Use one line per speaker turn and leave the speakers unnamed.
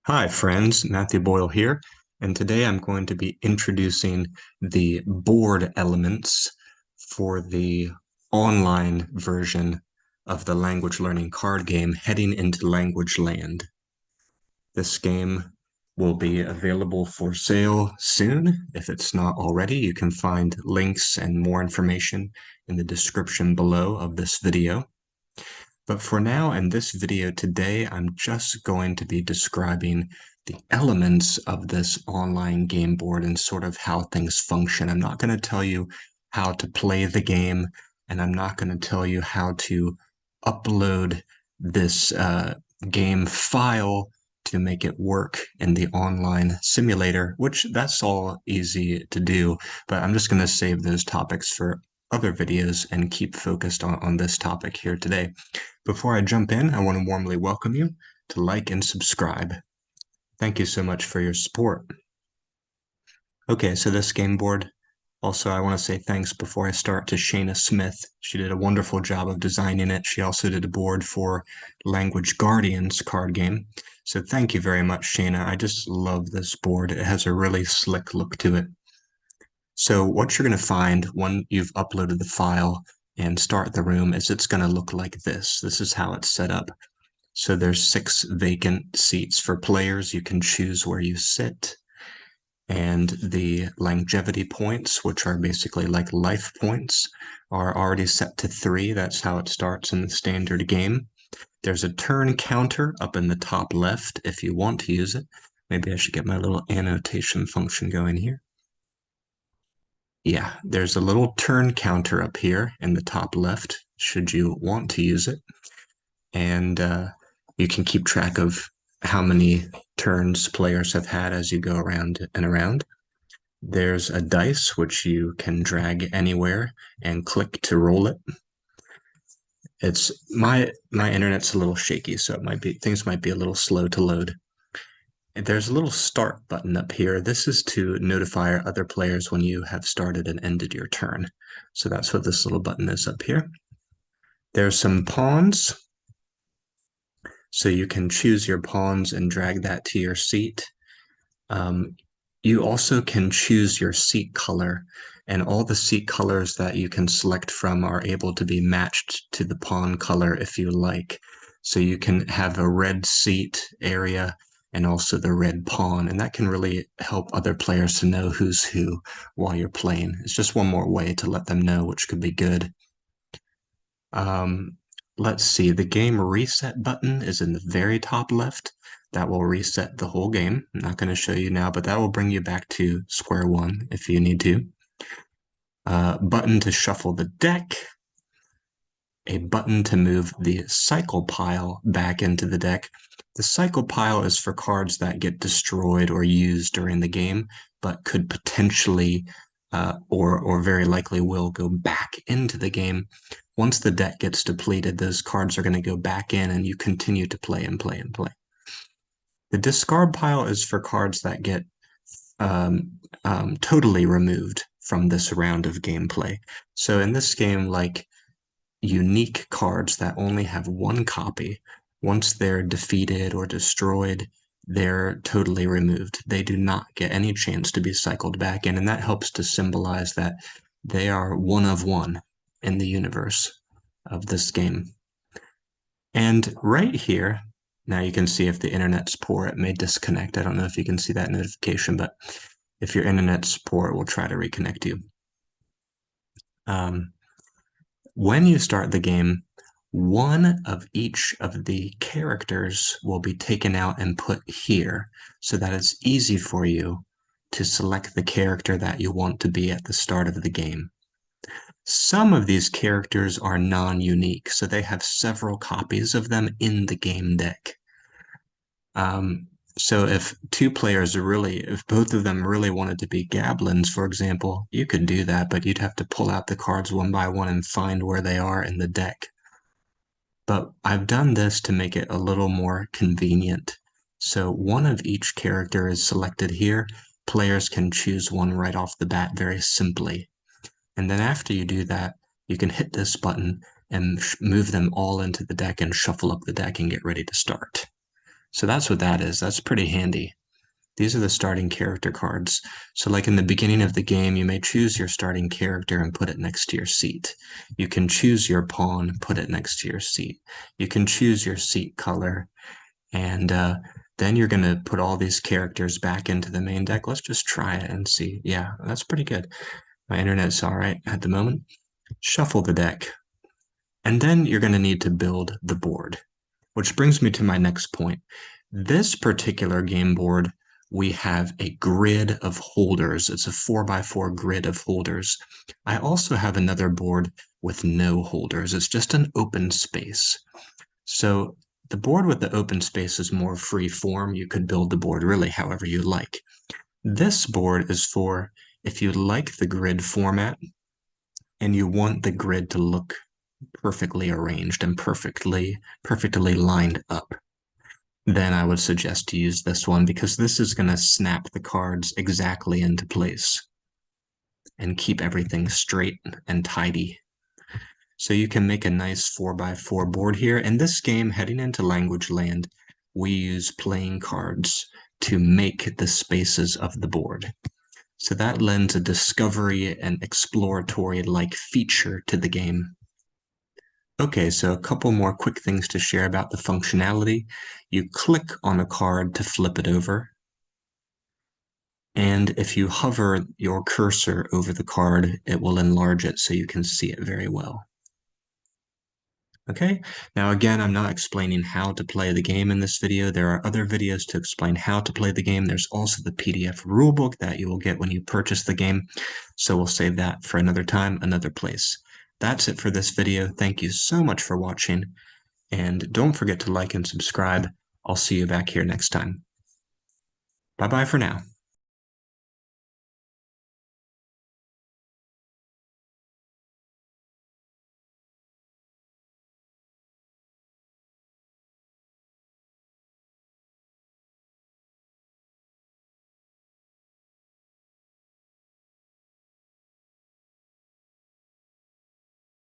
Hi friends, Matthew Boyle here, and today I'm going to be introducing the board elements for the online version of the language learning card game Heading into Language Land. This game will be available for sale soon. If it's not already, you can find links and more information in the description below of this video. But for now, in this video today, I'm just going to be describing the elements of this online game board and sort of how things function. I'm not going to tell you how to play the game, and I'm not going to tell you how to upload this game file to make it work in the online simulator, which that's all easy to do, but I'm just going to save those topics for other videos and keep focused on this topic here today. Before I jump in, I want to warmly welcome you to like and subscribe. Thank you so much for your support. Okay, so this game board, also I want to say thanks before I start to Shayna Smith. She did a wonderful job of designing it. She also did a board for Language Guardians card game. So thank you very much, Shayna. I just love this board. It has a really slick look to it. So what you're going to find when you've uploaded the file and start the room is it's going to look like this. This is how it's set up. So there's 6 vacant seats for players. You can choose where you sit. And the longevity points, which are basically like life points, are already set to 3. That's how it starts in the standard game. There's a turn counter up in the top left if you want to use it. Maybe I should get my little annotation function going here. Yeah, there's a little turn counter up here in the top left, should you want to use it. And you can keep track of how many turns players have had as you go around and around. There's a dice, which you can drag anywhere and click to roll it. It's my internet's a little shaky, so things might be a little slow to load. There's a little start button up here. This is to notify other players when you have started and ended your turn. So that's what this little button is up here. There's some pawns. So you can choose your pawns and drag that to your seat. You also can choose your seat color, and all the seat colors that you can select from are able to be matched to the pawn color if you like. So you can have a red seat area and also the red pawn, and that can really help other players to know who's who while you're playing. It's just one more way to let them know, which could be good. Let's see, the game reset button is in the very top left. That will reset the whole game. I'm not going to show you now, but that will bring you back to square one if you need to. Button to shuffle the deck. A button to move the cycle pile back into the deck. The cycle pile is for cards that get destroyed or used during the game, but could potentially or very likely will go back into the game. Once the deck gets depleted, those cards are going to go back in and you continue to play and play and play. The discard pile is for cards that get totally removed from this round of gameplay. So in this game, like unique cards that only have one copy, once they're defeated or destroyed, they're totally removed. They do not get any chance to be cycled back in, and that helps to symbolize that they are one of one in the universe of this game. And right here, now you can see if the internet's poor, it may disconnect. I don't know if you can see that notification, but if your internet's poor, it will try to reconnect you. When you start the game, one of each of the characters will be taken out and put here so that it's easy for you to select the character that you want to be at the start of the game. Some of these characters are non-unique, so they have several copies of them in the game deck. So if if both of them really wanted to be goblins, for example, you could do that, but you'd have to pull out the cards one by one and find where they are in the deck. But I've done this to make it a little more convenient. So one of each character is selected here. Players can choose one right off the bat very simply. And then after you do that, you can hit this button and move them all into the deck and shuffle up the deck and get ready to start. So that's what that is. That's pretty handy. These are the starting character cards. So like in the beginning of the game, you may choose your starting character and put it next to your seat. You can choose your pawn, put it next to your seat. You can choose your seat color, and then you're going to put all these characters back into the main deck. Let's just try it and see. Yeah, that's pretty good. My internet's all right at the moment. Shuffle the deck. And then you're going to need to build the board, which brings me to my next point. This particular game board, we have a grid of holders. It's a 4x4 grid of holders. I also have another board with no holders. It's just an open space. So the board with the open space is more free form. You could build the board really however you like. This board is for if you like the grid format and you want the grid to look perfectly arranged and perfectly lined up, then I would suggest to use this one because this is going to snap the cards exactly into place and keep everything straight and tidy. So you can make a nice 4x4 board here. In this game, heading into Language Land, we use playing cards to make the spaces of the board. So that lends a discovery and exploratory-like feature to the game. Okay, so a couple more quick things to share about the functionality. You click on a card to flip it over. And if you hover your cursor over the card, it will enlarge it so you can see it very well. Okay, now again, I'm not explaining how to play the game in this video. There are other videos to explain how to play the game. There's also the PDF rulebook that you will get when you purchase the game. So we'll save that for another time, another place. That's it for this video. Thank you so much for watching. And don't forget to like and subscribe. I'll see you back here next time. Bye-bye for now.